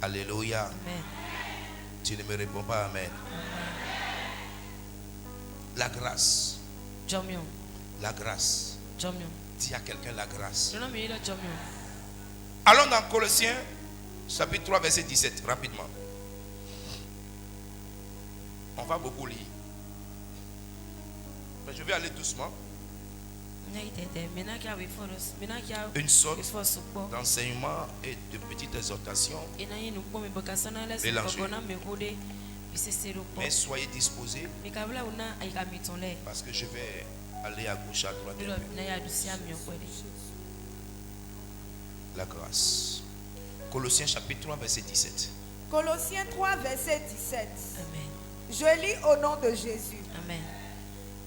Alléluia. Amen. Tu ne me réponds pas amen. La grâce. Jomion. La grâce. Jomion. Dis à quelqu'un la grâce. Je n'ai mis le jomion. Allons dans Colossiens chapitre 3 verset 17 rapidement. On va beaucoup lire. Mais je vais aller doucement. Une sorte d'enseignement et de petite exhortation. Mélangez. Mais soyez disposés parce que je vais aller à gauche, à droite. La grâce. Colossiens chapitre 3 verset 17. Colossiens 3 verset 17. Amen. Je lis au nom de Jésus. Amen.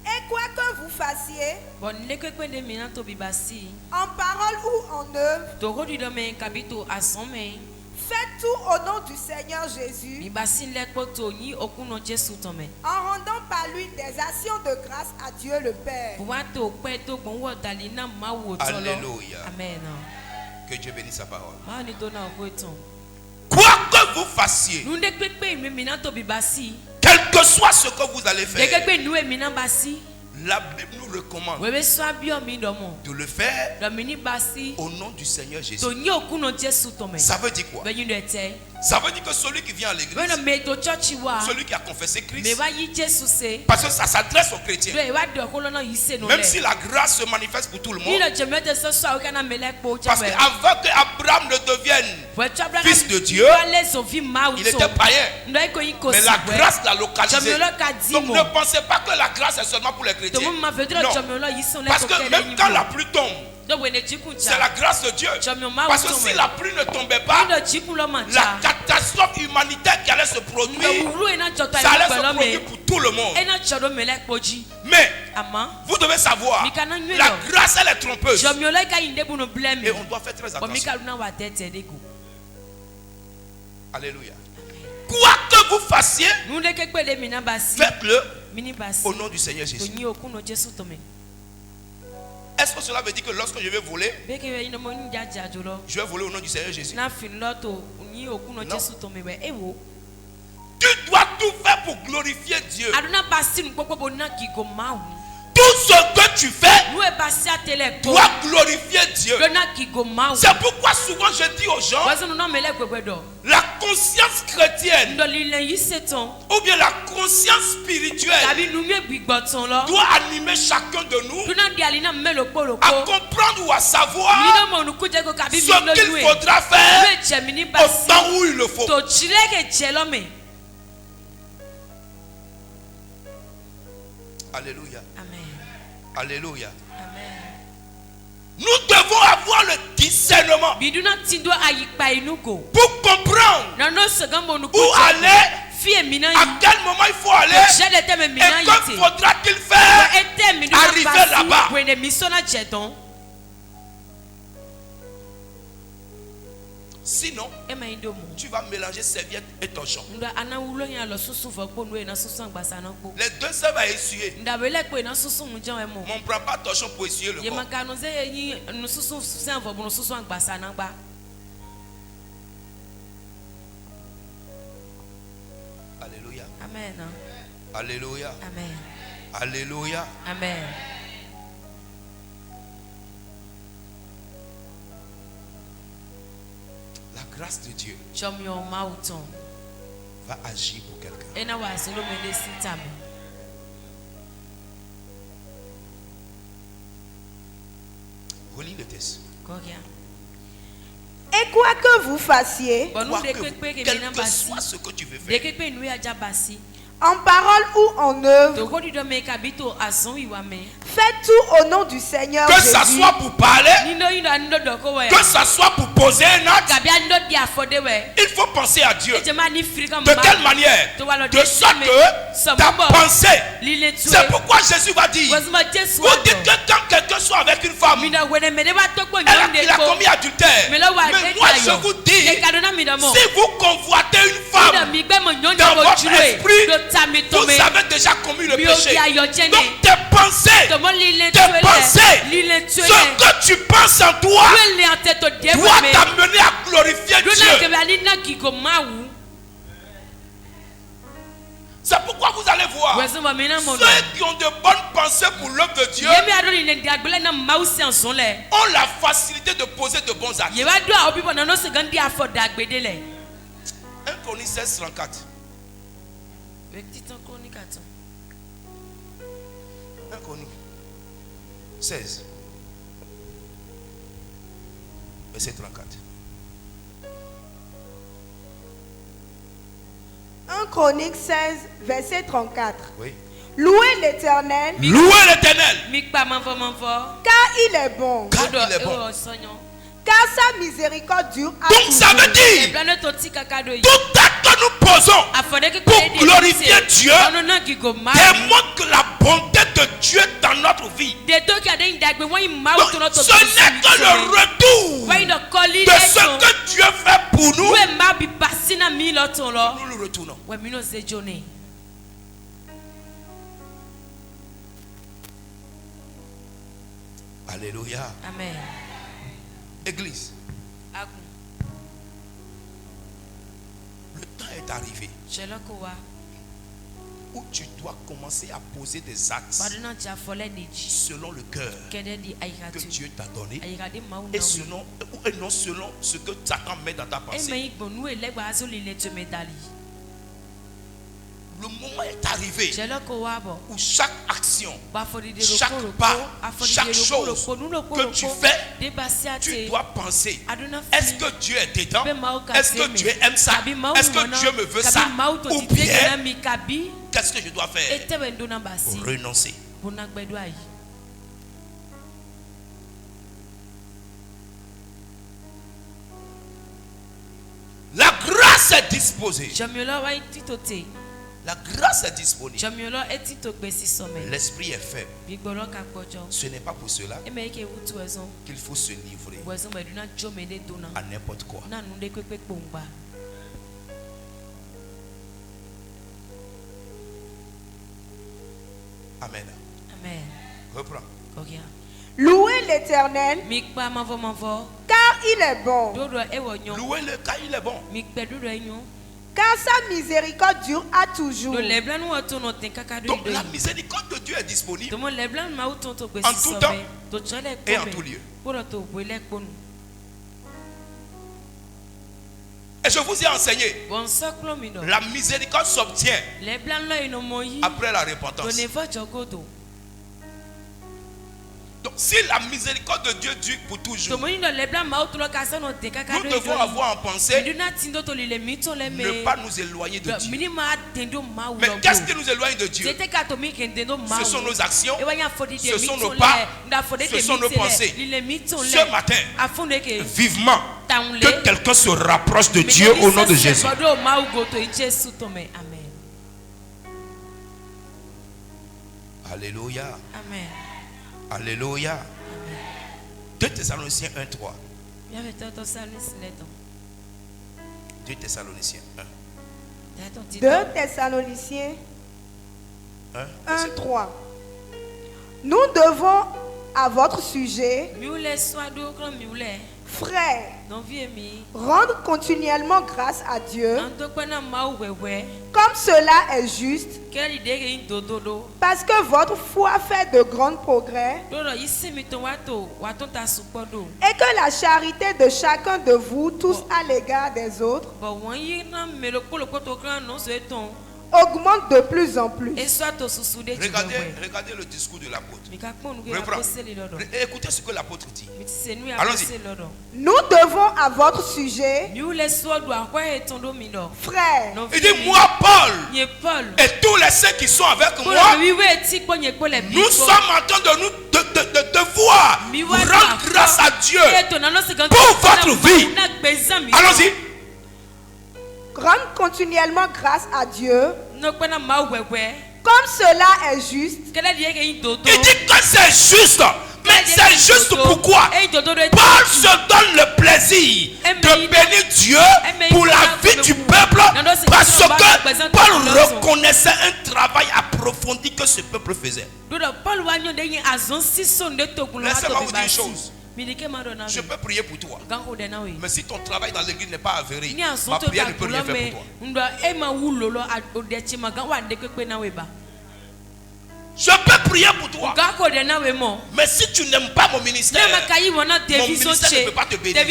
Et quoi que vous fassiez, en parole ou en œuvre, faites tout au nom du Seigneur Jésus, en rendant par lui des actions de grâce à Dieu le Père. Alléluia. Amen. Que Dieu bénisse sa parole. Quoi que vous fassiez, quel que soit ce que vous allez faire, la Bible nous recommande de le faire au nom du Seigneur Jésus. Ça veut dire quoi? Ça veut dire que celui qui vient à l'église, celui qui a confessé Christ, parce que ça s'adresse aux chrétiens, même si la grâce se manifeste pour tout le monde, parce qu'avant qu'Abraham ne devienne fils de Dieu, il était païen, mais la grâce l'a localisé. Donc ne pensez pas que la grâce est seulement pour les chrétiens. Non, parce que même quand la pluie tombe, c'est la grâce de Dieu. Parce que si la pluie ne tombait pas, la catastrophe humanitaire qui allait se produire, ça allait se produire pour tout le monde. Mais vous devez savoir, la grâce elle est trompeuse. Et on doit faire très attention. Alléluia. Quoi que vous fassiez, faites-le au nom du Seigneur Jésus. Est-ce que cela veut dire que lorsque je vais voler, je vais voler au nom du Seigneur Jésus? Non. Tu dois tout faire pour glorifier Dieu. Tout ce que tu fais doit glorifier Dieu. C'est pourquoi souvent je dis aux gens, la conscience chrétienne ou bien la conscience spirituelle doit animer chacun de nous à comprendre ou à savoir ce qu'il faudra faire au temps où il le faut. Alléluia. Alléluia. Amen. Nous devons avoir le discernement pour comprendre où aller, à quel moment il faut aller et que faudra-t-il faire arriver là-bas. Sinon, tu vas mélanger serviette et torchon. Les deux ça va essuyer. On ne prend pas torchon pour essuyer le corps. Alléluia. Amen. Alléluia. Amen. Alléluia. Amen. La grâce de Dieu va agir pour quelqu'un. Relis le texte. Et quoi que vous fassiez, Quel que soit ce que tu veux faire, en parole ou en œuvre, faites tout au nom du Seigneur que Jésus. ça soit pour parler, que ça soit pour poser un acte, il faut penser à Dieu. De quelle manière? De sorte que ta pensée. C'est pourquoi Jésus va dire, vous dites que quand quelqu'un soit avec une femme, il a commis adultère. Mais moi je vous dis, si vous convoitez une femme dans votre esprit, vous avez déjà commis le péché. Donc tes pensées, ce que tu penses en toi doit t'amener à glorifier Dieu. C'est pourquoi vous allez voir ceux qui ont de bonnes pensées pour l'œuvre de Dieu ont la facilité de poser de bons actes. 1 Chroniques 16, 34. 1 Chroniques 16, verset 34. 1 Chroniques 16, verset 34. Oui. Louez l'Éternel. Louez l'Éternel. Car il est bon. Car il est bon. Car sa miséricorde dure à Donc ça veut dire, tout acte que nous posons pour glorifier Dieu démontre que la bonté de Dieu dans notre vie. Donc, ce n'est que le retour de ce que Dieu fait pour nous. Nous le retournons. Alléluia. Amen. Église, le temps est arrivé où tu dois commencer à poser des actes selon le cœur que Dieu t'a donné et non selon ce que Satan met dans ta pensée. Le moment est arrivé où chaque action, chaque pas, chaque chose que tu fais, tu dois penser, est-ce que Dieu est dedans? Est-ce que Dieu aime ça? Est-ce que Dieu me veut ça? Ou bien, qu'est-ce que je dois faire? Renoncer. La grâce est disposée. La grâce est disponible. L'esprit est faible. Ce n'est pas pour cela qu'il faut se livrer à n'importe quoi. Amen. Amen. Reprends. Louez l'Éternel, car il est bon. Louez-le car il est bon. Car sa miséricorde dure à toujours. Donc la miséricorde de Dieu est disponible en tout temps et en tout lieu. Et je vous ai enseigné, la miséricorde s'obtient après la repentance. Donc si la miséricorde de Dieu dure pour toujours, nous devons avoir en pensée ne pas nous éloigner de Dieu. Mais qu'est-ce qui nous éloigne de Dieu? Ce sont nos actions, ce sont nos pas, ce sont nos pensées. Ce matin, vivement que quelqu'un se rapproche de Dieu au nom de Jésus. Alléluia. Amen. Alléluia. 2 Thessaloniciens 1, 3. 2 Thessaloniciens 1. 2 Thessaloniciens 1, 3. Nous devons à votre sujet, frères, rendre continuellement grâce à Dieu, comme cela est juste, parce que votre foi fait de grands progrès, et que la charité de chacun de vous tous à l'égard des autres augmente de plus en plus. Regardez le discours de l'apôtre. Écoutez ce que l'apôtre dit. Allons-y. Nous devons à votre sujet, frères, il dit moi Paul et tous les saints qui sont avec moi, nous sommes en train de nous devoir rendre grâce à Dieu pour votre vie. Allons-y. Rendre continuellement grâce à Dieu, comme cela est juste. Il dit que c'est juste. Mais c'est juste pourquoi Paul se donne le plaisir de bénir Dieu pour la vie du peuple, parce que Paul reconnaissait un travail approfondi que ce peuple faisait. Laissez-moi vous dire une chose. Je peux prier pour toi. Mais si ton travail dans l'église n'est pas avéré, ma prière ne peut rien faire pour toi. Je peux prier pour toi. Mais si tu n'aimes pas mon ministère, mon ministère ne peut pas te bénir.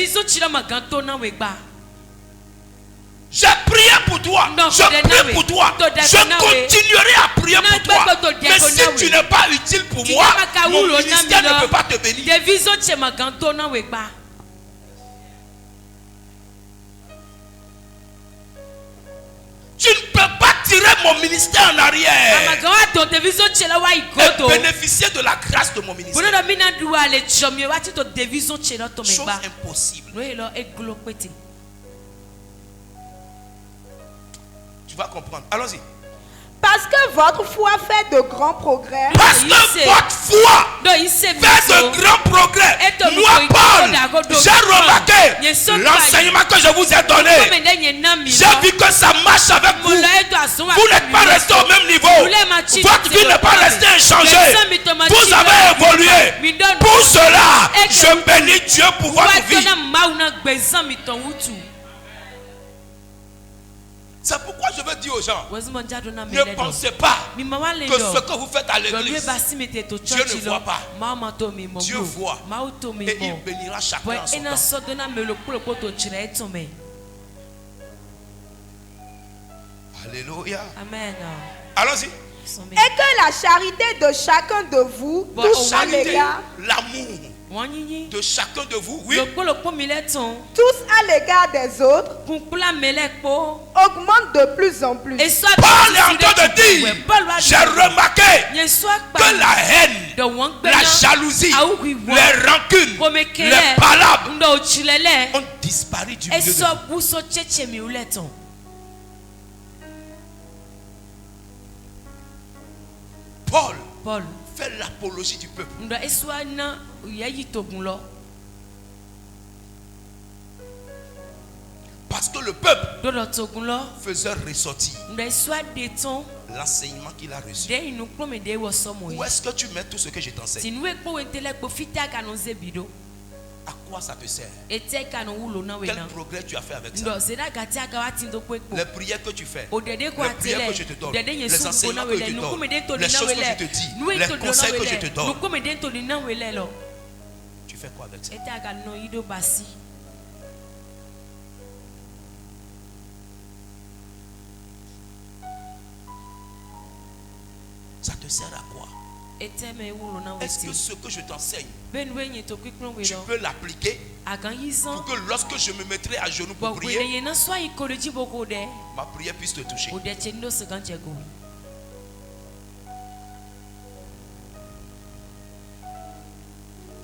J'ai prié pour toi. Je prie pour toi. Je continuerai à prier pour toi. Mais si tu n'es pas utile pour moi, mon ministère ne peut pas te bénir. Tu ne peux pas tirer mon ministère en arrière et bénéficier de la grâce de mon ministère. Chose impossible. Tu vas comprendre. Allons-y. Parce que votre foi fait de grands progrès. Parce que votre foi fait de grands progrès. Moi, Paul, j'ai remarqué l'enseignement que je vous ai donné. J'ai vu que ça marche avec vous. Vous n'êtes pas resté au même niveau. Votre vie n'est pas restée inchangée. Vous avez évolué. Pour cela, je bénis Dieu pour votre vie. C'est pourquoi je veux dire aux gens, ne pensez pas que ce que vous faites à l'église, Dieu ne voit pas. Dieu voit. Et il bénira chacun en son temps. Alléluia. Amen. Allons-y. Et que la charité de chacun de vous, tous à l'égard, l'amour de chacun de vous, oui, tous à l'égard des autres, augmente de plus en plus. Paul est en train de dire, j'ai remarqué que la haine, la jalousie, les rancunes, les palabres ont disparu du milieu de vous. Paul fait l'apologie du peuple. Parce que le peuple faisait ressortir l'enseignement qu'il a reçu. Où est-ce que tu mets tout ce que je t'enseigne? À quoi ça te sert? Quel progrès tu as fait avec ça? Les prières que tu fais, les prières que je te donne, les enseignements que je te donne, les choses que je te dis, les conseils que je te donne. Tu fais quoi avec ça? Ça te sert à quoi? Est-ce que ce que je t'enseigne, tu peux l'appliquer pour que lorsque je me mettrai à genoux pour prier, ma prière puisse te toucher?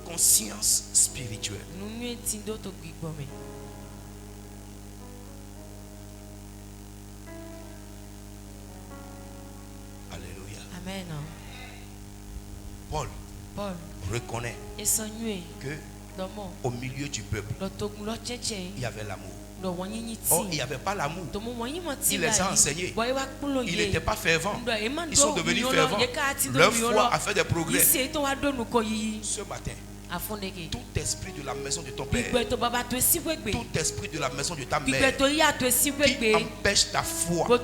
Conscience spirituelle. Alléluia. Amen. Paul reconnaît que au milieu du peuple, il y avait l'amour. Or, il n'y avait pas l'amour. Il les a enseignés. Il n'était pas fervent. Ils sont devenus fervents. Leur foi a fait des progrès. Ce matin, tout esprit de la maison de ton père, tout esprit de la maison de ta mère qui empêche ta foi de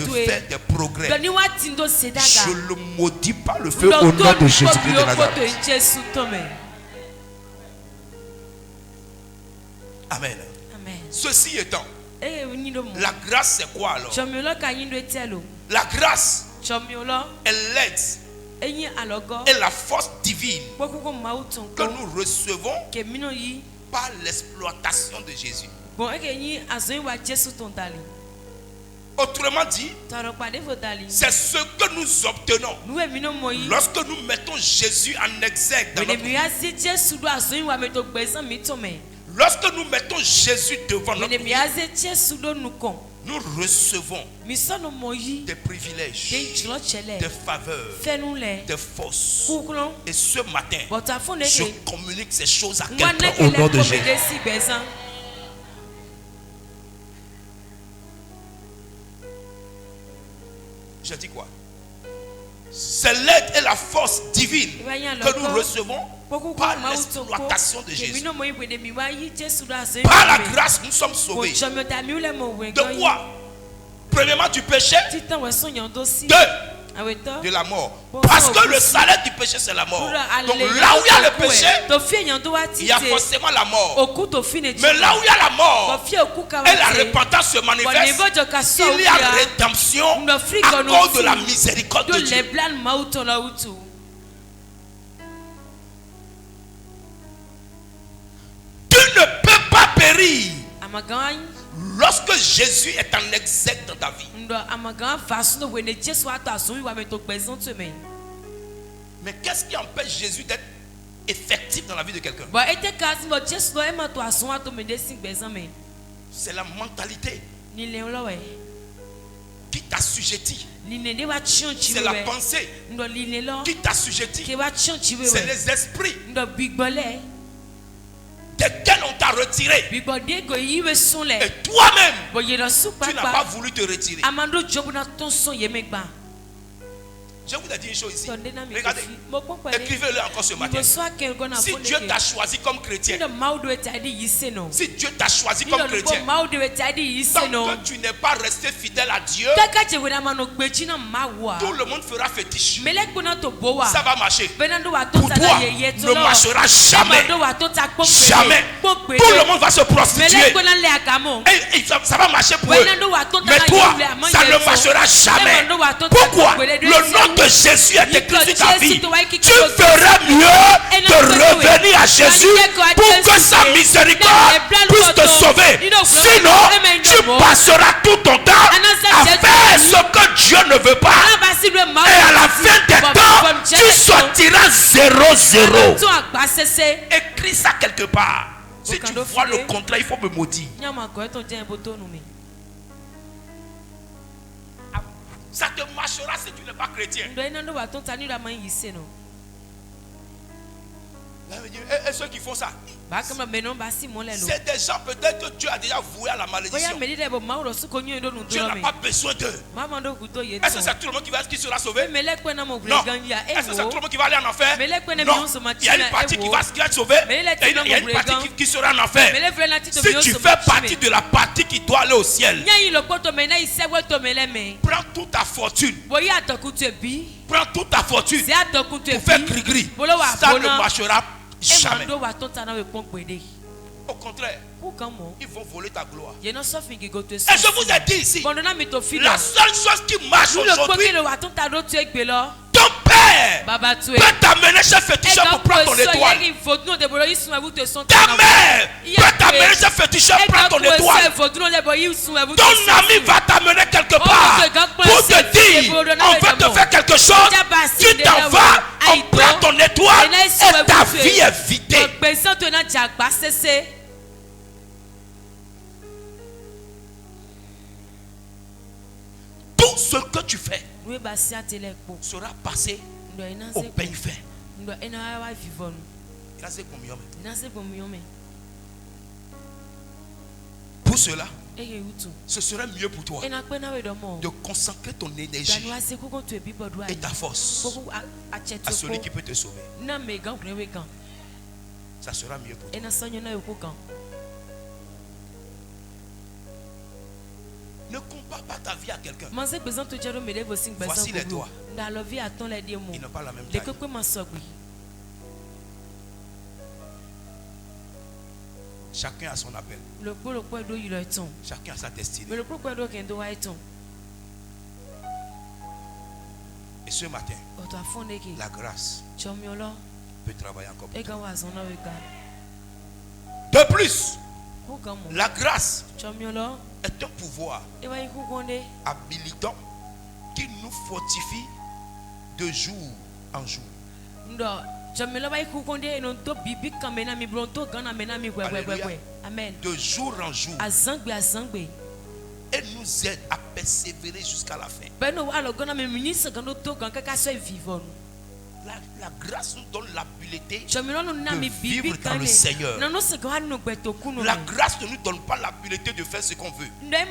faire des progrès, je le maudis par le feu au nom de Jésus-Christ de Nazareth. Amen. Ceci étant, la grâce c'est quoi alors? La grâce est l'aide et la force divine que nous recevons par l'exploitation de Jésus. Autrement dit, c'est ce que nous obtenons lorsque nous mettons Jésus en exergue dans notre vie. Lorsque nous mettons Jésus devant notre vie, nous recevons des privilèges, des faveurs, des forces. Et ce matin, je communique ces choses à quelqu'un au nom de Jésus. Je dis quoi? C'est l'aide et la force divine que nous recevons par l'exploitation de Jésus. Par la grâce, nous sommes sauvés. De quoi? Premièrement, du péché. Deux, de la mort. Parce que le salaire du péché, c'est la mort. Donc là où il y a le péché, il y a forcément la mort. Mais là où il y a la mort et la repentance se manifeste, il y a rédemption à cause de la miséricorde de Dieu. Tu ne peux pas périr lorsque Jésus est en exergue dans ta vie. Mais qu'est-ce qui empêche Jésus d'être effectif dans la vie de quelqu'un? C'est la mentalité qui t'assujettit. C'est la pensée qui t'assujettit. C'est les esprits desquels on t'a retiré. Et toi-même, tu n'as pas voulu te retirer. Je vous ai dit une chose ici. Regardez, écrivez-le encore ce matin. Si Dieu t'a choisi comme chrétien, si Dieu t'a choisi comme chrétien, tant que tu n'es pas resté fidèle à Dieu, tout le monde fera fétiche. Ça va marcher. Pour toi, ne marchera jamais. Jamais. Tout le monde va se prostituer. Et ça va marcher pour eux. Mais toi, ça ne marchera jamais. Pourquoi? Le nom de Jésus est écrit sur ta vie. Tu ferais mieux de revenir à Jésus pour que sa miséricorde puisse te sauver. Sinon, tu passeras tout ton temps à faire ce que Dieu ne veut pas. Et à la fin des temps, tu sortiras 0-0. Écris ça quelque part. Si tu vois le contraire, il faut me maudire. Ça te marchera si tu n'es pas chrétien. Et ceux qui font ça, c'est des gens peut-être que Dieu a déjà voué à la malédiction. Dieu n'a pas besoin d'eux. Est-ce que c'est tout le monde qui sera sauvé? Non. Est-ce que c'est tout le monde qui va aller en enfer? Non. Il y a une partie qui va être sauvée et il y a une partie qui sera en enfer. Si tu fais partie de la partie qui doit aller au ciel, prends toute ta fortune. Prends toute ta fortune pour faire gris-gris. Ça ne marchera jamais. Au contraire, ils vont voler ta gloire. Et je vous ai dit ici, la seule chose qui marche aujourd'hui, ton père peut t'amener chez féticheur pour prendre ton étoile. Ta mère peut t'amener chez féticheur pour prendre ton étoile. Ton ami va t'amener quelque part pour te dire on va te faire quelque chose. Tu t'en vas, on prend ton étoile et ta vie est vidée. Tout ce que tu fais sera passé au peigne fin. Pour cela, ce serait mieux pour toi de consacrer ton énergie et ta force à celui qui peut te sauver. Ça sera mieux pour toi. Ne compare pas ta vie à quelqu'un. Voici les doigts. Ils n'ont pas la même taille. Chacun a son appel. Chacun a sa destinée. Et ce matin, la grâce peut travailler encore pour toi. De plus, la grâce est un pouvoir habilitant qui nous fortifie de jour en jour. Amen. De jour en jour. Et nous aide à persévérer jusqu'à la fin. La grâce nous donne l'habileté de vivre dans le Seigneur. La grâce ne nous donne pas l'habileté de faire ce qu'on veut. La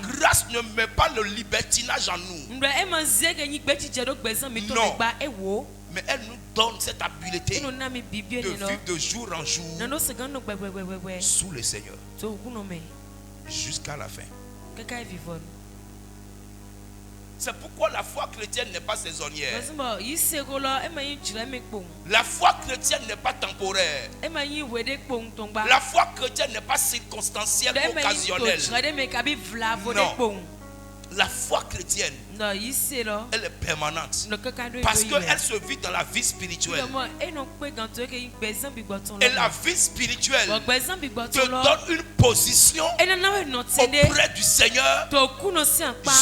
grâce ne met pas le libertinage en nous. Non. Mais elle nous donne cette habileté de vivre de jour en jour sous le Seigneur jusqu'à la fin. C'est pourquoi la foi chrétienne n'est pas saisonnière. La foi chrétienne n'est pas temporaire. La foi chrétienne n'est pas circonstancielle, occasionnelle. Non. La foi chrétienne, elle est permanente. Parce qu'elle se vit dans la vie spirituelle. Et la vie spirituelle te donne une position auprès du Seigneur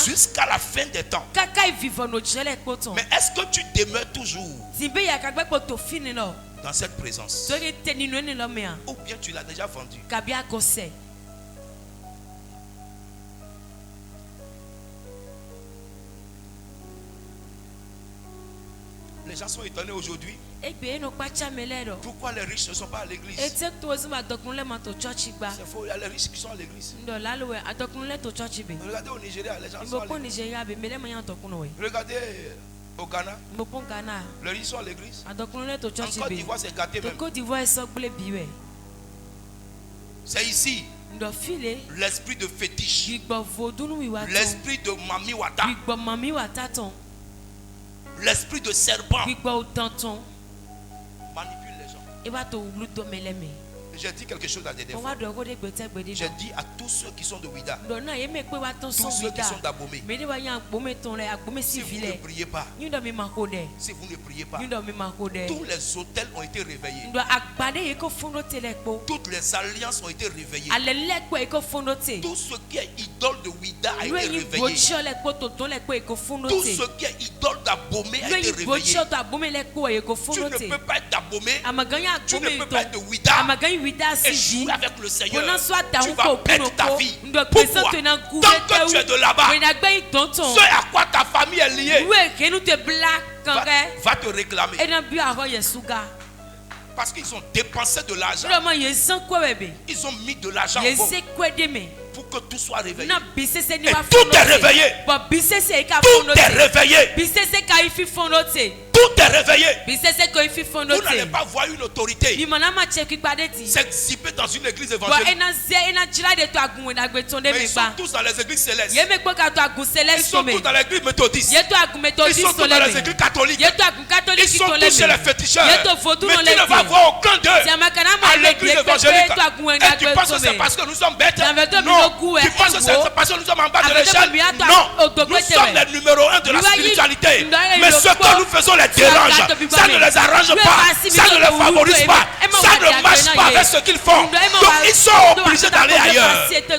jusqu'à la fin des temps. Mais est-ce que tu demeures toujours dans cette présence? Ou bien tu l'as déjà vendu? Les gens sont étonnés aujourd'hui. Pourquoi les riches ne sont pas à l'église? C'est faux, il y a les riches qui sont à l'église. Regardez au Nigeria, les gens sont à l'église. Regardez au Ghana, les riches sont à l'église. En Côte d'Ivoire, c'est gâté même. C'est ici l'esprit de fétiche, l'esprit de Mami Wata, l'esprit de serpent manipule les gens. J'ai dit quelque chose à des fois. J'ai dit à tous ceux qui sont de Ouida, tous ceux qui sont d'Abomey, si vous ne priez pas, tous les hôtels ont été réveillés. Toutes les alliances ont été réveillées. Tout ce qui est idole de Ouida a été réveillé. Tout ce qui est idole d'Abomey a été réveillé. Tu ne peux pas être d'Abomey, tu ne peux pas être de Ouida et jouer avec le Seigneur. Tu vas perdre ta vie. Pourquoi? Tant que tu es de là-bas, ce à quoi ta famille est liée va te réclamer. Parce qu'ils ont dépensé de l'argent. Ils ont mis de l'argent pour que tout soit réveillé. Et tout est réveillé. Tout est réveillé. Tout est réveillé. Vous n'allez pas voir une autorité s'exhiber dans une église évangélique. Mais ils sont tous dans les églises célestes. Ils sont tous dans l'église méthodiste. Ils sont tous dans les églises catholiques. Ils sont tous chez les féticheurs. Mais tu ne vas voir aucun d'eux à l'église évangélique. Et tu penses que c'est parce que nous sommes bêtes? Non. Tu penses que c'est parce que nous sommes en bas de l'échelle? Non. Nous sommes les numéros 1 de la spiritualité. Mais ce que nous faisons les dérange. Ça ne les arrange pas. Ça ne les favorise pas. Ça ne marche pas avec ce qu'ils font. Donc ils sont obligés d'aller ailleurs. C'est toi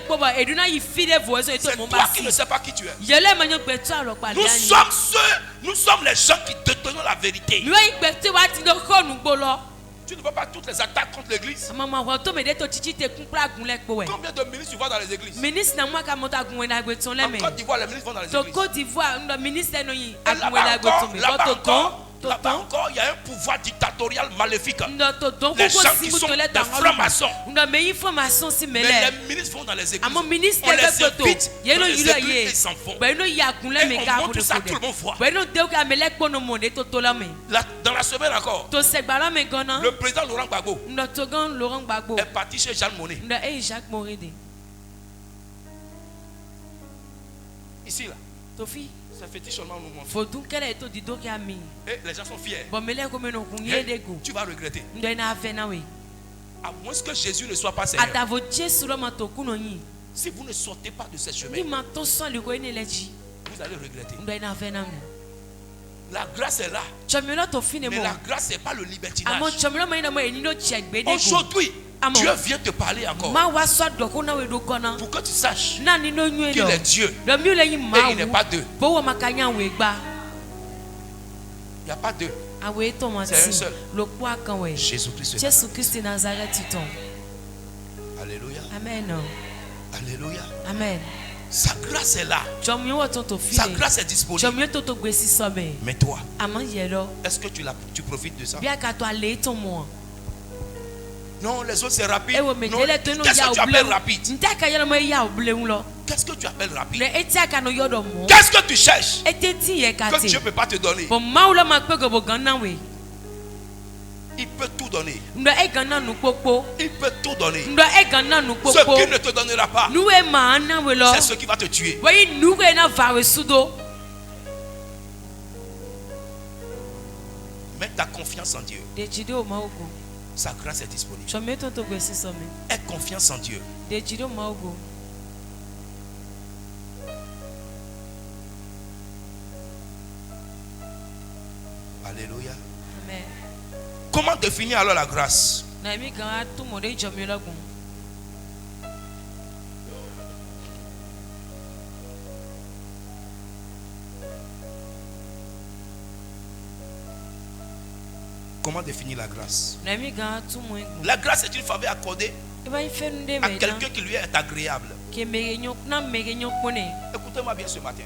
qui ne sais pas qui tu es. Nous sommes les gens qui détenons la vérité. Tu ne vois pas toutes les attaques contre l'église. Combien de ministres tu vois dans les églises? En Côte d'Ivoire, les ministres vont dans les églises. Là-bas encore, il y a un pouvoir dictatorial maléfique. Les gens qui sont des francs-maçons. Mais les ministres vont dans les églises. On les invite dans les églises, ils s'en vont. Et on montre ça, tout le monde voit. Dans la semaine encore, le président Laurent Gbagbo est parti chez Jacques Monnet. Ici là. C'est fétiche seulement au moment. Et les gens sont fiers. Et tu vas regretter. À moins que Jésus ne soit pas Seigneur. Si vous ne sortez pas de ce chemin, vous allez regretter. La grâce est là. Mais la grâce n'est pas le libertinage. Aujourd'hui, Dieu vient te parler encore pour que tu saches qu'il est Dieu et il n'est pas deux. Il n'y a pas deux. C'est un seul. Jésus-Christ. Alléluia. Amen. Alléluia. Amen. Sa grâce est là. Sa grâce est disponible. Mais toi, est-ce que tu profites de ça? Non, les autres c'est rapide. Non, qu'est-ce que tu appelles rapide? Qu'est-ce que tu appelles rapide? Qu'est-ce que tu cherches que Dieu ne peut pas te donner? Il peut tout donner. Il peut tout donner. Ce qui ne te donnera pas, c'est ce qui va te tuer. Mets ta confiance en Dieu. Sa grâce est disponible. Aie confiance en Dieu. Alléluia. Amen. Comment définir alors la grâce? Comment définir la grâce? La grâce est une faveur accordée à quelqu'un qui lui est agréable. Écoutez-moi bien ce matin.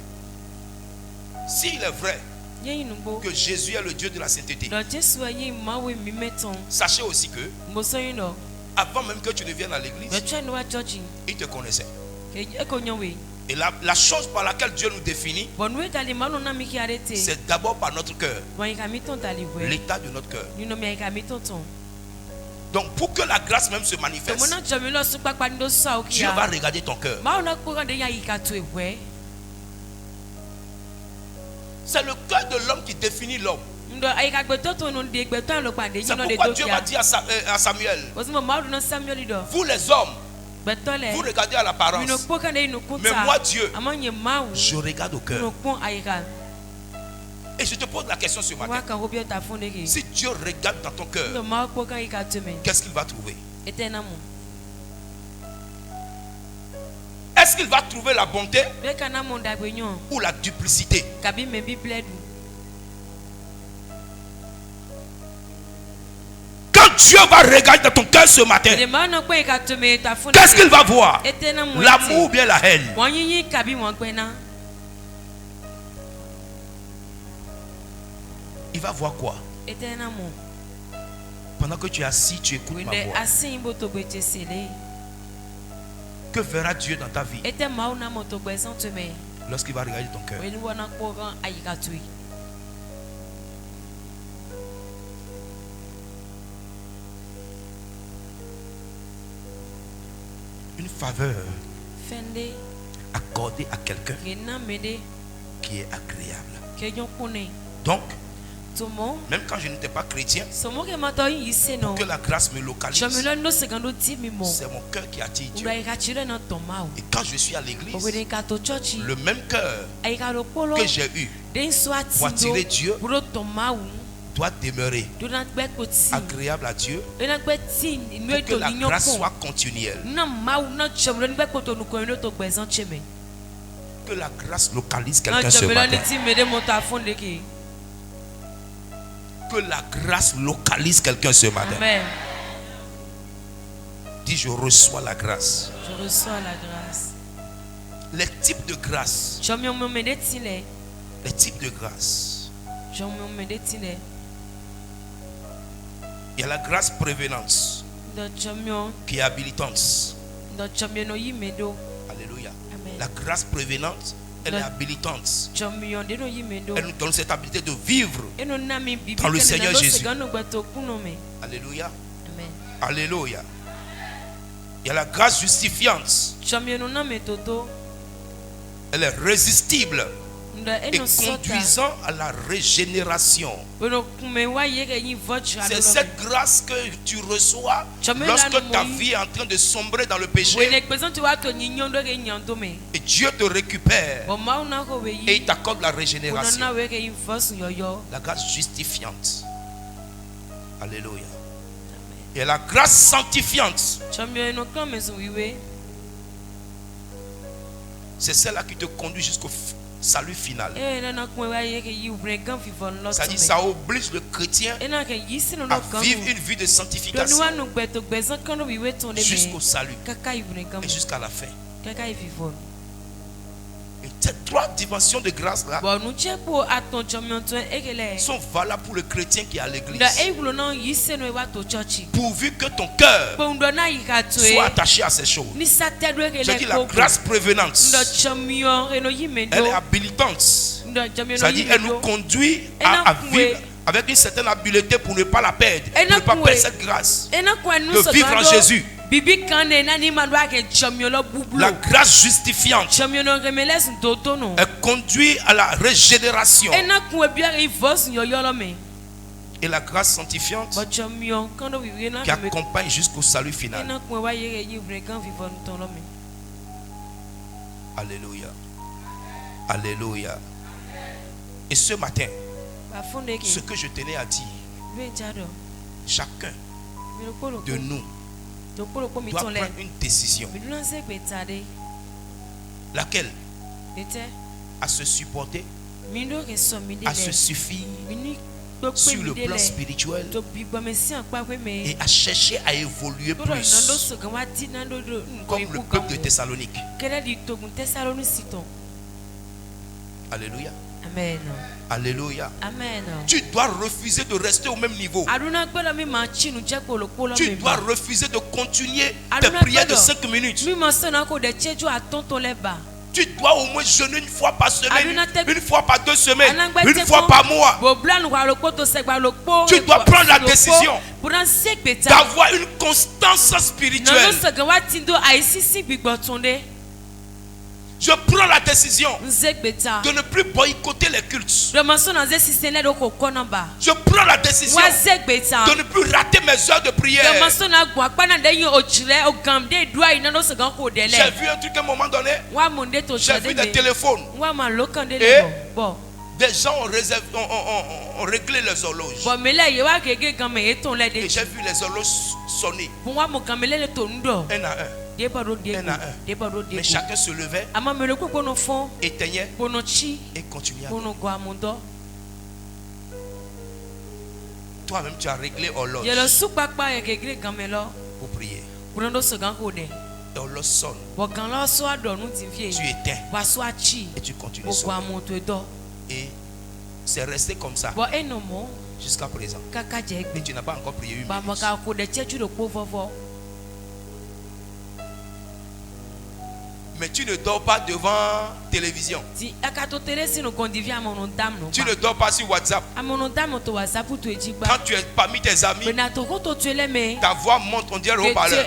S'il est vrai que Jésus est le Dieu de la sainteté, sachez aussi que avant même que tu ne viennes à l'église, il te connaissait. Et la chose par laquelle Dieu nous définit, c'est d'abord par notre cœur, l'état de notre cœur. Donc pour que la grâce même se manifeste, Dieu va regarder ton cœur. C'est le cœur de l'homme qui définit l'homme. C'est pourquoi Dieu va dire à Samuel, vous les hommes, vous regardez à l'apparence, mais moi Dieu, je regarde au cœur. Et je te pose la question ce matin. Si Dieu regarde dans ton cœur, qu'est-ce qu'il va trouver? Est-ce qu'il va trouver la bonté ou la duplicité? Quand Dieu va regarder dans ton cœur ce matin, qu'est-ce qu'il va voir? L'amour ou bien la haine? Il va voir quoi? Pendant que tu es assis, tu écoutes ma voix. Que verra Dieu dans ta vie lorsqu'il va regarder ton cœur? Une faveur accordée à quelqu'un qui est agréable. Donc, même quand je n'étais pas chrétien, pour que la grâce me localise, c'est mon cœur qui attire Dieu. Et quand je suis à l'église, le même cœur que j'ai eu pour attirer Dieu doit demeurer agréable à Dieu, pour que la grâce soit continuelle. Que la grâce localise quelqu'un ce matin. Que la grâce localise quelqu'un ce matin. Amen. Dis, je reçois la grâce. Je reçois la grâce. Les types de grâce. Les types de grâce. Il y a la grâce prévenante qui est habilitante. Alléluia. Amen. La grâce prévenante, elle est habilitante. Elle nous donne cette habilité de vivre dans le Seigneur Jésus. Alléluia. Amen. Alléluia. Il y a la grâce justifiante. Elle est résistible et conduisant à la régénération. C'est cette grâce que tu reçois lorsque ta vie est en train de sombrer dans le péché. Et Dieu te récupère et il t'accorde la régénération. La grâce justifiante. Alléluia. Et la grâce sanctifiante, c'est celle-là qui te conduit jusqu'au salut final. Ça dit, ça oblige le chrétien à vivre une vie de sanctification jusqu'au salut et jusqu'à la fin. Et Ces 3 dimensions de grâce là sont valables pour le chrétien qui est à l'église. Pourvu que ton cœur soit attaché à ces choses. Je dis la grâce prévenante. Elle est habilitante. C'est-à-dire elle nous conduit à vivre avec une certaine habileté pour ne pas la perdre. Pour ne pas perdre cette grâce. De vivre en Jésus. La grâce justifiante, elle conduit à la régénération. Et la grâce sanctifiante qui accompagne jusqu'au salut final. Alléluia. Alléluia. Et ce matin, ce que je tenais à dire, chacun de nous doit prendre une décision. Laquelle? À se supporter, à se suffire sur le plan spirituel et à chercher à évoluer plus comme le peuple de Thessalonique. Alléluia. Amen. Alléluia. Amen. Tu dois refuser de rester au même niveau. Tu dois refuser de continuer tes prières de 5 minutes. Tu dois au moins jeûner une fois par semaine, une fois par 2 semaines, une fois par mois. Tu dois prendre la décision d'avoir une constance spirituelle. Je prends la décision de ne plus boycotter les cultes. Je prends la décision de ne plus rater mes heures de prière. J'ai vu un truc à un moment donné. J'ai vu des téléphones. Et des gens ont réglé les horloges. Et j'ai vu les horloges sonner. Un à un. Mais chacun se levait, éteignait et continuait. Toi-même, tu as réglé horloge pour prier. Et horloge sonne. Tu éteins et tu continues. Et c'est resté comme ça jusqu'à présent. Mais tu n'as pas encore prié une minute. Mais tu ne dors pas devant télévision. Tu ne dors pas sur WhatsApp. Quand tu es parmi tes amis, ta voix monte, on dirait haut-parleur.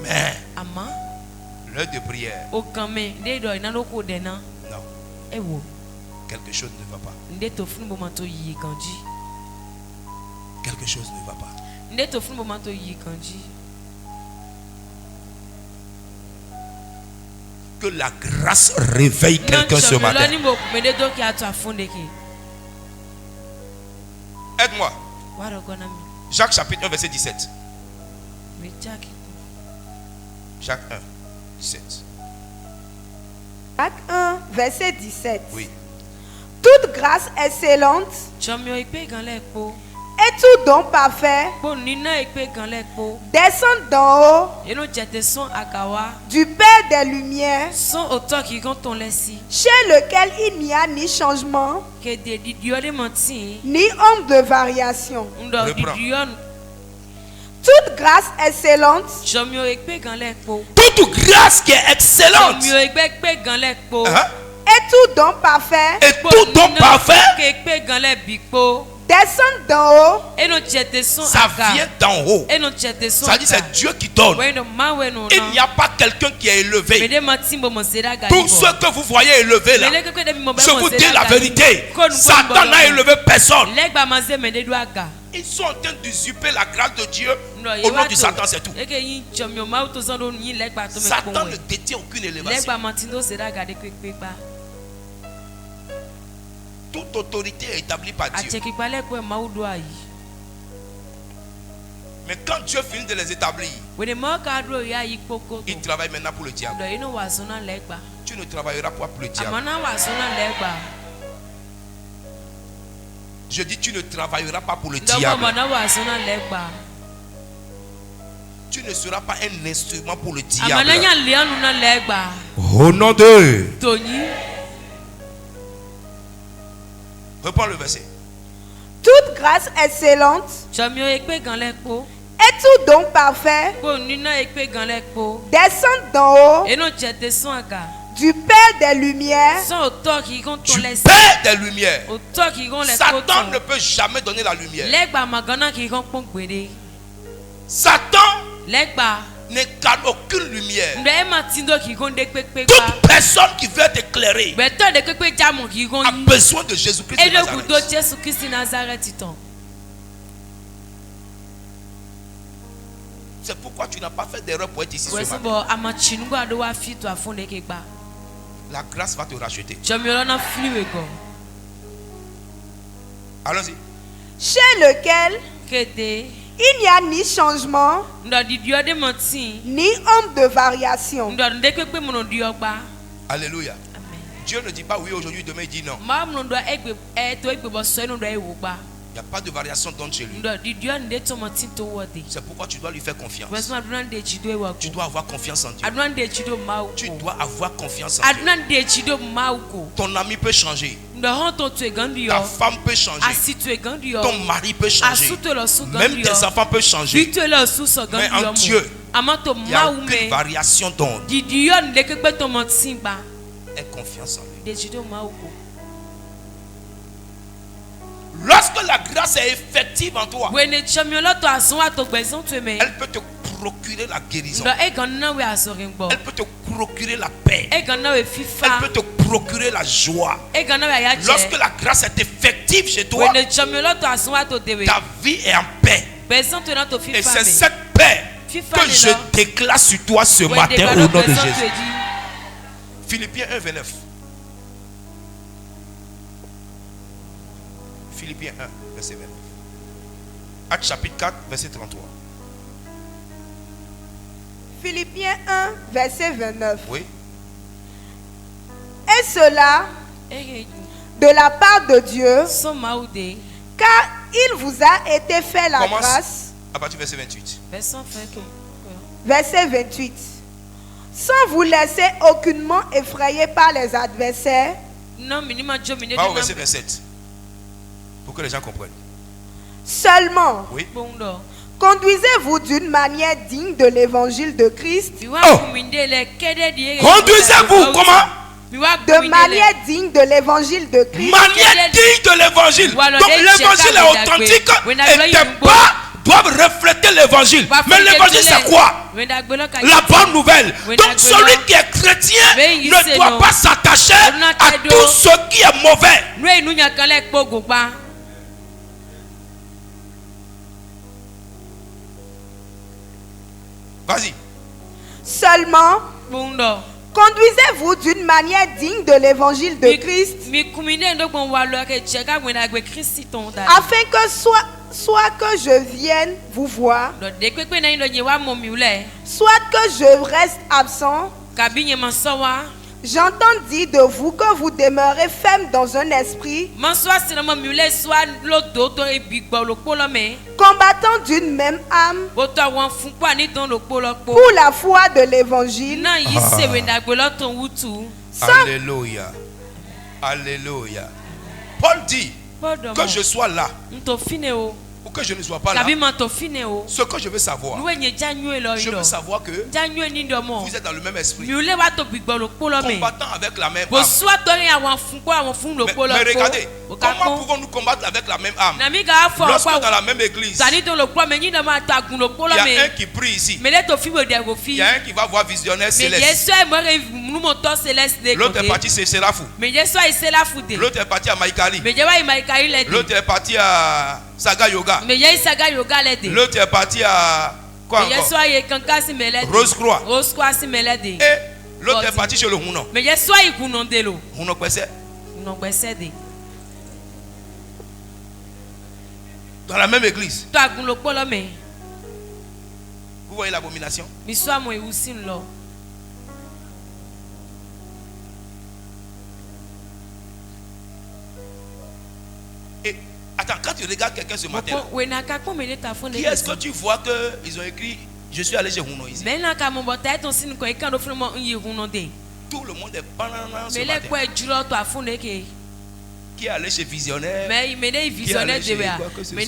Mais l'heure de prière, non, quelque chose ne va pas. Quelque chose ne va pas. Que la grâce réveille quelqu'un ce matin. Aide-moi. Jacques chapitre 1 verset 17. Jacques 1 17. Jacques 1 verset 17. Oui. Toute grâce excellente et tout don parfait descend d'en haut du Père des Lumières, chez lequel il n'y a ni changement ni ombre de variation. Toute grâce excellente, toute grâce qui est excellente, et tout don parfait, descend d'en haut. Ça vient d'en haut. Ça dit c'est Dieu qui donne. Il n'y a pas quelqu'un qui est élevé. Tous ceux que vous voyez élevés là, je vous dis la vérité, Satan n'a élevé personne. Ils sont en train d'usurper la grâce de Dieu au nom du Satan, c'est tout. Satan ne détient aucune élévation. Toute autorité est établie par Dieu. Mais quand Dieu finit de les établir, il travaille maintenant pour le diable. Tu ne travailleras pas pour le diable. Je dis tu ne travailleras pas pour le diable. tu ne seras pas un instrument pour le diable. Au nom de. Reprends le verset. Toute grâce excellente et tout don parfait descend d'en haut du Père des Lumières. Du Père des Lumières. Satan ne peut jamais donner la lumière. Satan n'incarne aucune lumière. Toute personne qui veut être éclairée a besoin de Jésus-Christ de Nazareth. C'est pourquoi tu n'as pas fait d'erreur pour être ici ce matin. La grâce va te racheter. Allons-y. Chez lequel il n'y a ni changement, ni ombre de variation. Alléluia. Dieu ne dit pas oui aujourd'hui, demain il dit non. Il n'y a pas de variation d'onde chez lui. C'est pourquoi tu dois lui faire confiance. Tu dois avoir confiance en Dieu. Tu dois avoir confiance en Dieu. Ton ami peut changer. Ta femme peut changer. Ton mari peut changer. Même tes enfants peuvent changer. Mais en Dieu, il n'y a aucune variation d'onde. Aie confiance en lui. Lorsque la grâce est effective en toi, elle peut te procurer la guérison. Elle peut te procurer la paix. Elle peut te procurer la joie. Lorsque la grâce est effective chez toi, ta vie est en paix. Et c'est cette paix que je déclare sur toi ce matin au nom de Jésus. Philippiens 1, 29. Philippiens 1, verset 29. Actes chapitre 4, verset 33. Philippiens 1, verset 29. Oui. Et cela de la part de Dieu, car il vous a été fait la grâce. À partir du verset 28. Verset 28. Sans vous laisser aucunement effrayer par les adversaires. Va au verset 27. Pour que les gens comprennent. Seulement, oui. Conduisez-vous d'une manière digne de l'évangile de Christ. Oh. Conduisez-vous comment? De manière digne de l'évangile de Christ. Manière digne de l'évangile. Donc l'évangile est authentique et tes pas doivent refléter l'évangile. Mais l'évangile c'est quoi? La bonne nouvelle. Donc celui qui est chrétien ne doit pas s'attacher à tout ce qui est mauvais. Vas-y. Seulement, conduisez-vous d'une manière digne de l'évangile de Christ, afin que soit que je vienne vous voir, soit que je reste absent. J'entends dire de vous que vous demeurez ferme dans un esprit, combattant d'une même âme pour la foi de l'évangile. Alléluia. Alléluia. Paul dit que je sois là ou que je ne sois pas là. Ce que je veux savoir, je veux savoir que vous êtes dans le même esprit, combattant avec la même âme. Mais regardez, comment pouvons-nous combattre avec la même âme lorsque dans la même église il y a un qui prie ici, il y a un qui va voir visionnaire céleste, l'autre est parti c'est Sérafou, l'autre est parti à Maïkali, l'autre est parti à Saga Yoga, l'autre est parti à quoi encore? Rose Croix. Et l'autre est parti chez le Huno. Huno Kwese. Dans la même église. Vous voyez l'abomination? Et attends, quand tu regardes quelqu'un ce matin, qui est-ce que tu vois qu'ils ont écrit Je suis allé chez Huno ici. Tout le monde est banana ce matin. Qui est allé chez Visionnaire? Qui est allé chez quoi que ce soit.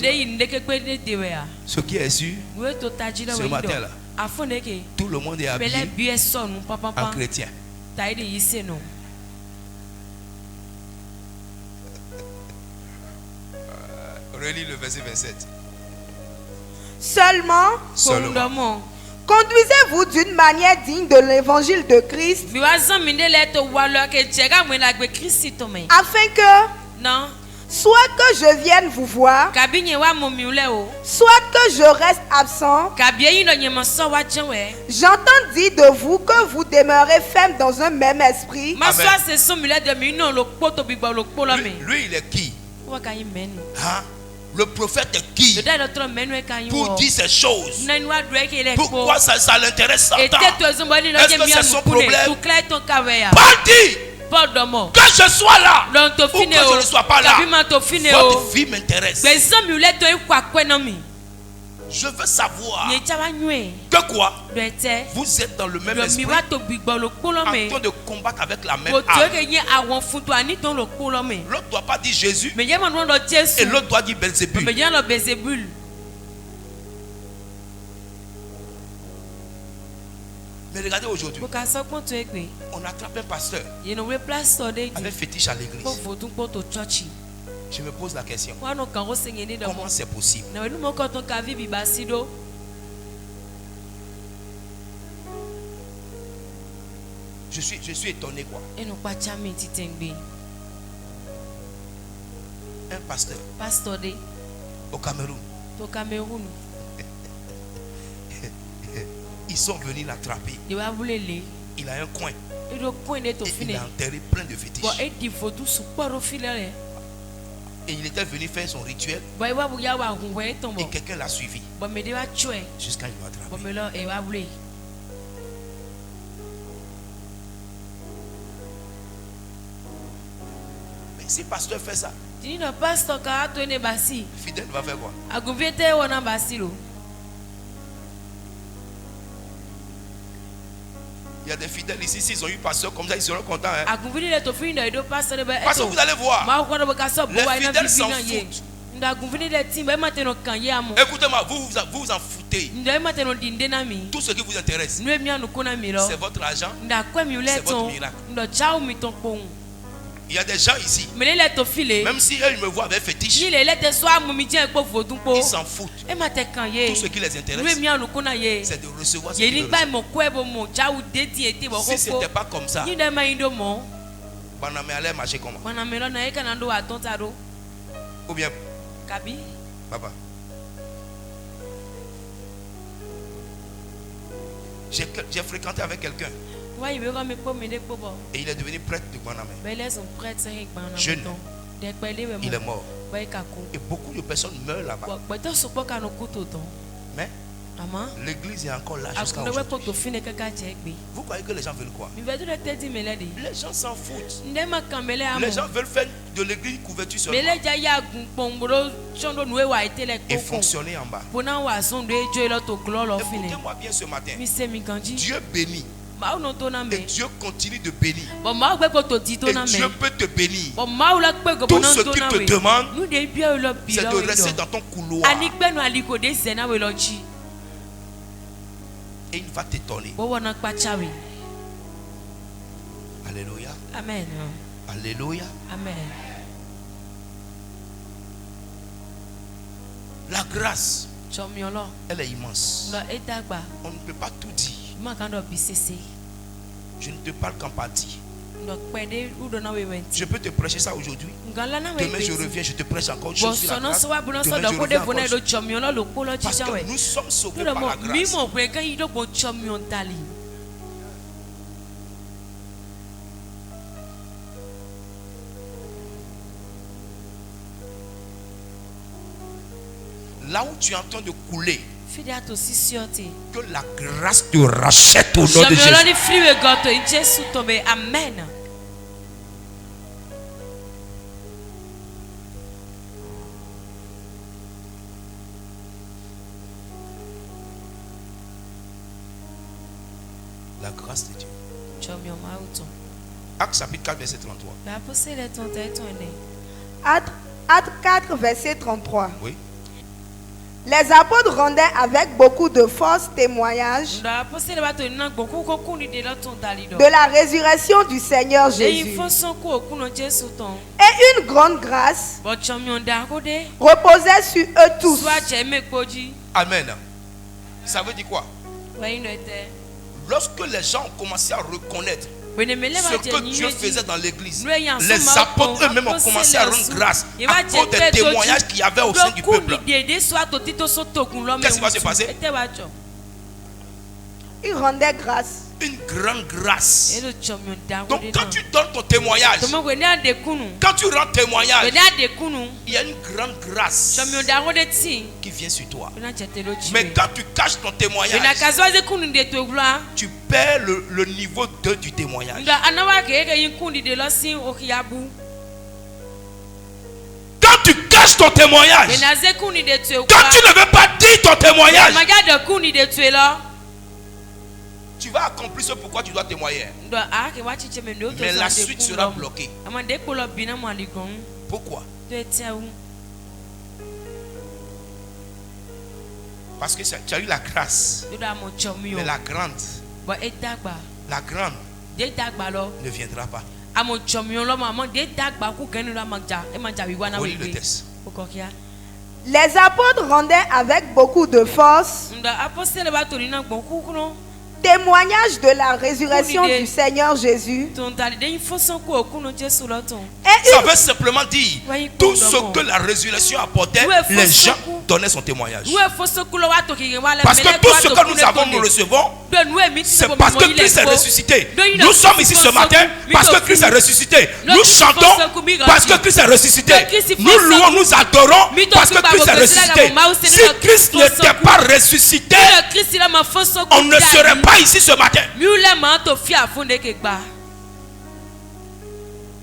Ce qui est sûr, ce matin-là, tout le monde est habillé en chrétien. Relis le verset 27. Seulement, conduisez-vous d'une manière digne de l'évangile de Christ, afin que, soit que je vienne vous voir, soit que je reste absent. J'entends dire de vous que vous demeurez ferme dans un même esprit. Lui, il est qui? Hein? Le prophète est qui pour dire ces choses? Pourquoi ça l'intéresse Satan? Est-ce que c'est son problème? Parle-dit que je sois là ou que je ne sois pas là. Votre vie m'intéresse. Je veux savoir que quoi? Vous êtes dans le même esprit, en train de combattre avec la même arme. L'autre ne doit pas dire Jésus et l'autre doit dire Belzébul. Mais regardez aujourd'hui, on attrape un pasteur avec fétiche à l'église. Je me pose la question, comment c'est possible? Je suis étonné quoi. Un pasteur au Cameroun. Ils sont venus l'attraper. Il a un coin. Et il a enterré plein de fétiches. Et il était venu faire son rituel. Et quelqu'un l'a suivi jusqu'à il l'a attrapé. Mais si le pasteur fait ça, le fidèle va faire quoi? Il y a des fidèles ici, s'ils ont eu pasteur comme ça, ils seront contents. Hein? Parce que vous allez voir, les fidèles s'en foutent. Écoutez-moi, vous vous en foutez. Tout ce qui vous intéresse, c'est votre argent, c'est votre miracle. Il y a des gens ici, même si eux ils me voient avec fétiche, ils s'en foutent. Tout ce qui les intéresse, c'est de recevoir ce qu'ils veulent. Si ce n'était pas comme ça, Baname allait marcher comment? Ou bien papa, j'ai fréquenté avec quelqu'un et il est devenu prêtre de Baname. Jeune, il est mort. Et beaucoup de personnes meurent là-bas. Mais l'église est encore là jusqu'à aujourd'hui. Vous croyez que les gens veulent quoi? Les gens s'en foutent. Les gens veulent faire de l'église une couverture sur et fonctionner en bas. Écoutez-moi bien ce matin. Dieu bénit. Et Dieu continue de bénir. Et Dieu peut te bénir. Tout ce qu'il te demande, c'est de rester dans ton couloir. Et il va t'étonner. Alléluia. Amen. Alléluia. Amen. La grâce, elle est immense. On ne peut pas tout dire. Je ne te parle qu'en partie. Je peux te prêcher ça aujourd'hui. Demain je reviens, je te prêche encore une chose sur la grâce. Demain je reviens encore. Parce que nous sommes sauvés par la grâce. Là où tu es en train de couler, que la grâce te rachète au nom de Jésus. Amen. La grâce de Dieu. Actes chapitre 4 verset 33. Actes 4 verset 33. Oui. Les apôtres rendaient avec beaucoup de force témoignage de la résurrection du Seigneur Jésus. Et une grande grâce reposait sur eux tous. Amen. Ça veut dire quoi? Lorsque les gens ont commencé à reconnaître ce que Dieu faisait dans l'église, les apôtres eux-mêmes ont commencé à rendre grâce à cause des témoignages qu'il y avait au sein du peuple. Qu'est-ce qui va se passer? Ils rendaient grâce. Une grande grâce. Donc quand tu donnes ton témoignage, quand tu rends témoignage, il y a une grande grâce qui vient sur toi. Mais quand tu caches ton témoignage, tu perds le niveau 2 du témoignage. Quand tu caches ton témoignage, quand tu ne veux pas dire ton témoignage, tu vas accomplir ce pourquoi tu dois témoigner. Mais la suite sera bloquée. Pourquoi? Parce que tu as eu la grâce. Mais la grande ne viendra pas. Relis le texte. Les apôtres rendaient avec beaucoup de force témoignage de la résurrection du Seigneur Jésus. Ça veut simplement dire tout ce que la résurrection apportait, les gens donnaient son témoignage. Parce que tout ce que nous avons, nous recevons, c'est parce que Christ est ressuscité. Nous sommes ici ce matin parce que Christ est ressuscité. Nous chantons parce que Christ est ressuscité. Nous louons, nous adorons parce que Christ est ressuscité. Si Christ n'était pas ressuscité, on ne serait pas ici ce matin.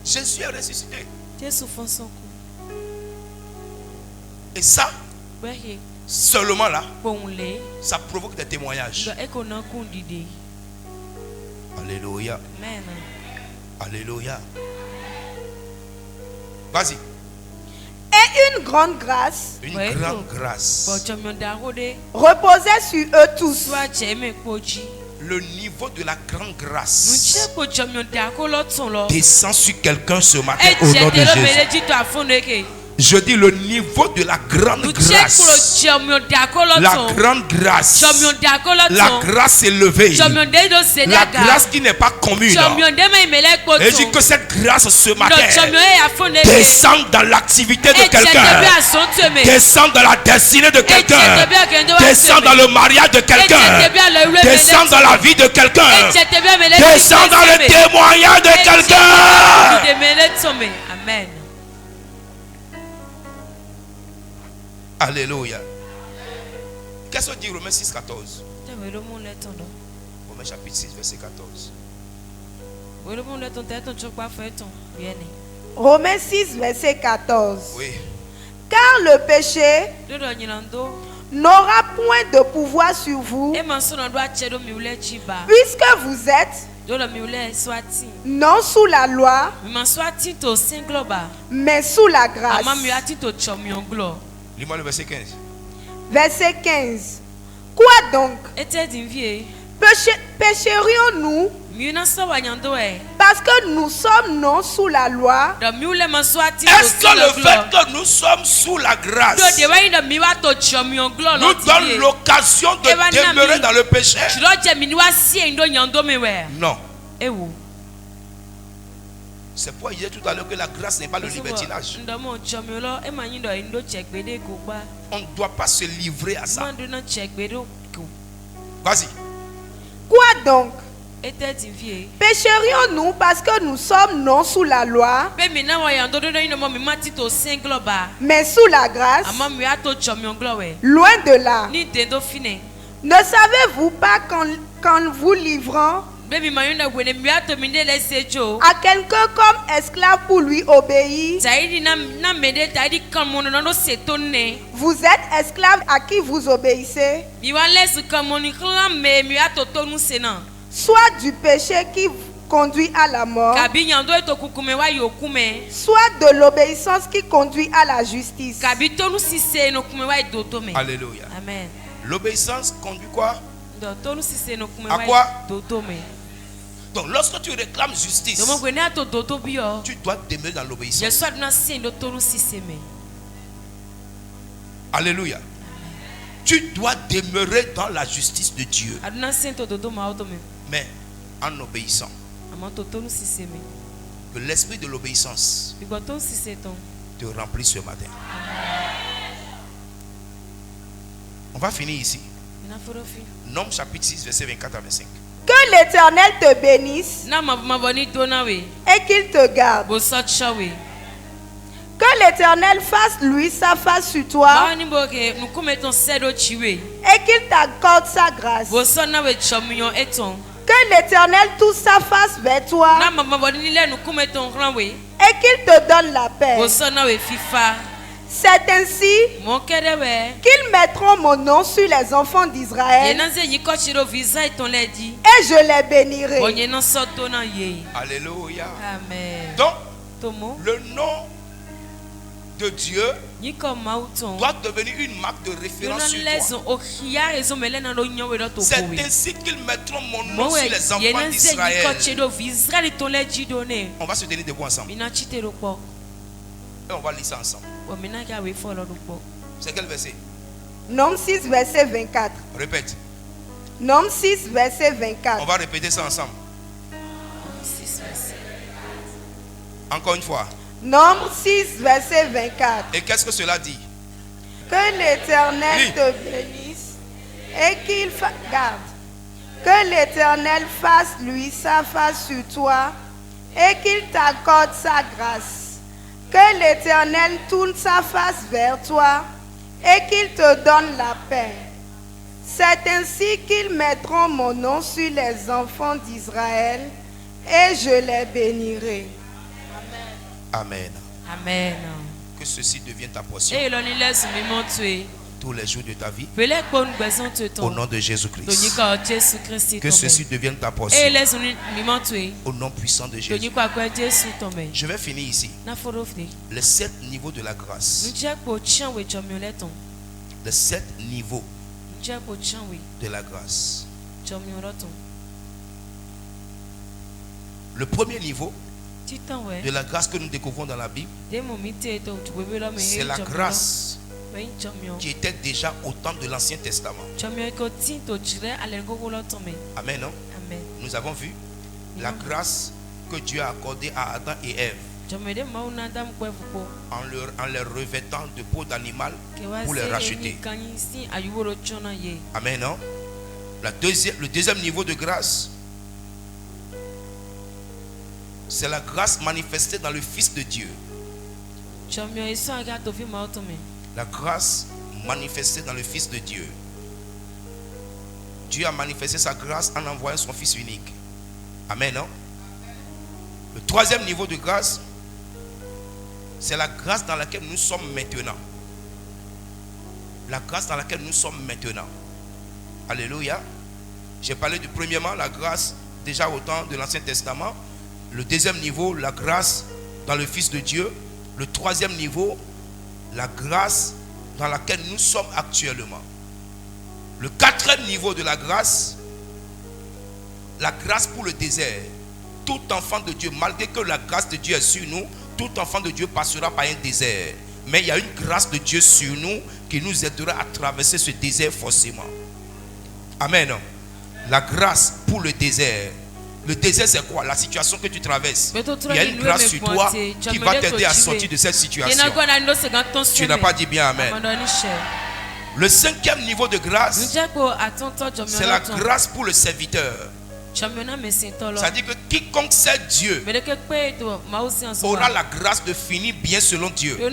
Jésus est ressuscité. Et ça, seulement là, ça provoque des témoignages. Alléluia. Alléluia. Vas-y. Et une grande grâce reposait sur eux tous. Le niveau de la grande grâce descend sur quelqu'un ce matin au nom de Jésus. Je dis le niveau de la grande grâce. La grande grâce. La grâce élevée. La grâce qui n'est pas commune. Et je dis que cette grâce ce matin descend dans l'activité de quelqu'un. Descend dans la destinée de quelqu'un. Descend dans le mariage de quelqu'un. Descend dans la vie de quelqu'un. Descend dans le témoignage de quelqu'un. Amen. Alléluia. Qu'est-ce que dit Romains 6, 14? Romains chapitre 6, verset 14. Romains 6, verset 14. Oui. Car le péché n'aura point de pouvoir sur vous, puisque vous êtes non sous la loi, mais sous la grâce. Lis-moi le verset 15. Verset 15. Quoi donc? Pécherions-nous parce que nous sommes non sous la loi? Est-ce que le fait que nous sommes sous la grâce nous donne l'occasion de demeurer dans le péché? Non. C'est pourquoi il disait tout à l'heure que la grâce n'est pas le libertinage. On ne doit pas se livrer à ça. Vas-y. Quoi donc? Pécherions-nous parce que nous sommes non sous la loi, mais sous la grâce? Loin de là. Ne savez-vous pas qu'en vous livrant à quelqu'un comme esclave pour lui obéir, vous êtes esclave à qui vous obéissez, soit du péché qui conduit à la mort, soit de l'obéissance qui conduit à la justice. Alléluia. Amen. L'obéissance conduit quoi? À quoi? Donc lorsque tu réclames justice, tu dois demeurer dans l'obéissance. Alléluia. Tu dois demeurer dans la justice de Dieu. Mais en obéissant. Que l'esprit de l'obéissance te remplit ce matin. On va finir ici. Nom chapitre 6 verset 24 à 25. Que l'Éternel te bénisse et qu'il te garde. Que l'Éternel fasse lui sa face sur toi et qu'il t'accorde sa grâce. Que l'Éternel tourne sa face vers toi et qu'il te donne la paix. C'est ainsi qu'ils mettront mon nom sur les enfants d'Israël et je les bénirai. Alléluia. Amen. Donc, le nom de Dieu doit devenir une marque de référence sur toi. C'est ainsi qu'ils mettront mon nom sur les enfants d'Israël. On va se tenir debout ensemble. Et on va lire ça ensemble. C'est quel verset? Nom 6, verset 24. Répète. Nom 6, verset 24. On va répéter ça ensemble. Encore une fois. Nombre 6, verset 24. Et qu'est-ce que cela dit? Que l'Éternel te bénisse et qu'il garde. Que l'Éternel fasse lui sa face sur toi et qu'il t'accorde sa grâce. Que l'Éternel tourne sa face vers toi et qu'il te donne la paix. C'est ainsi qu'ils mettront mon nom sur les enfants d'Israël et je les bénirai. Amen. Amen. Que ceci devienne ta portion tous les jours de ta vie. Au nom de Jésus-Christ. Que ceci devienne ta portion au nom puissant de Jésus. Je vais finir ici. Les 7 niveaux de la grâce. Les 7 niveaux de la grâce. Le premier niveau de la grâce que nous découvrons dans la Bible, c'est la grâce qui était déjà au temps de l'Ancien Testament. Amen, non? Amen. Nous avons vu la grâce que Dieu a accordée à Adam et Ève en les revêtant de peau d'animal pour les racheter. Amen, non? Le deuxième niveau de grâce, c'est la grâce manifestée dans le Fils de Dieu. La grâce manifestée dans le Fils de Dieu. Dieu a manifesté sa grâce en envoyant son Fils unique. Amen, non? Le troisième niveau de grâce, c'est la grâce dans laquelle nous sommes maintenant. La grâce dans laquelle nous sommes maintenant. Alléluia. J'ai parlé du premièrement, la grâce déjà au temps de l'Ancien Testament. Le deuxième niveau, la grâce dans le Fils de Dieu. Le troisième niveau, la grâce dans laquelle nous sommes actuellement. Le quatrième niveau de la grâce pour le désert. Tout enfant de Dieu, malgré que la grâce de Dieu est sur nous, tout enfant de Dieu passera par un désert. Mais il y a une grâce de Dieu sur nous qui nous aidera à traverser ce désert forcément. Amen. La grâce pour le désert. Le désert, c'est quoi? La situation que tu traverses. Il y a une grâce sur toi qui va t'aider à sortir de cette situation. Tu n'as pas dit bien amen. Le cinquième niveau de grâce, c'est la grâce pour le serviteur. C'est-à-dire que quiconque sait Dieu aura la grâce de finir bien selon Dieu. Donc,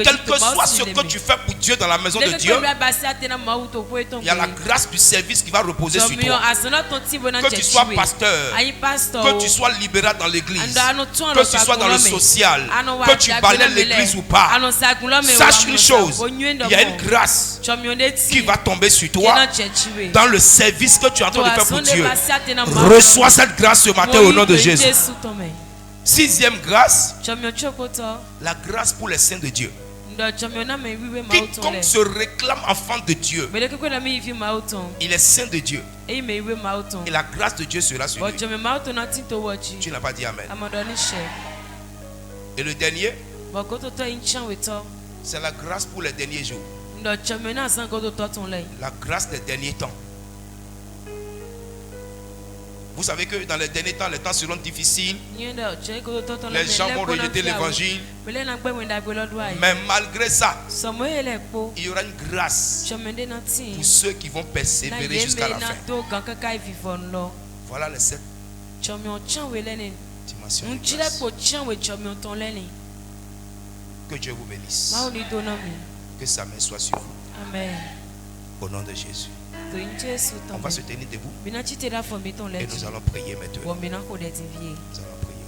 quel que soit ce que tu fais pour Dieu dans la maison de Dieu, il y a la grâce du service qui va reposer sur toi. Que tu sois pasteur, que tu sois libéral dans l'église, que tu sois dans le social, que tu balayes l'église ou pas, sache une chose, il y a une grâce qui va tomber sur toi dans le service que tu es en train de faire pour Dieu. Reçois cette grâce ce matin au nom de Jésus. 6e grâce, la grâce pour les saints de Dieu. Quiconque se réclame enfant de Dieu, il est saint de Dieu. Et la grâce de Dieu sera sur lui. Tu n'as pas dit Amen. Et le dernier, c'est la grâce pour les derniers jours. La grâce des derniers temps. Vous savez que dans les derniers temps, les temps seront difficiles. Les gens vont rejeter l'évangile. Mais malgré ça, il y aura une grâce pour ceux qui vont persévérer jusqu'à la fin. Voilà les 7 dimensions de grâce. Que Dieu vous bénisse. Que sa main soit sur vous. Amen. Au nom de Jésus. On va se tenir debout. Et nous allons prier maintenant. Nous allons prier.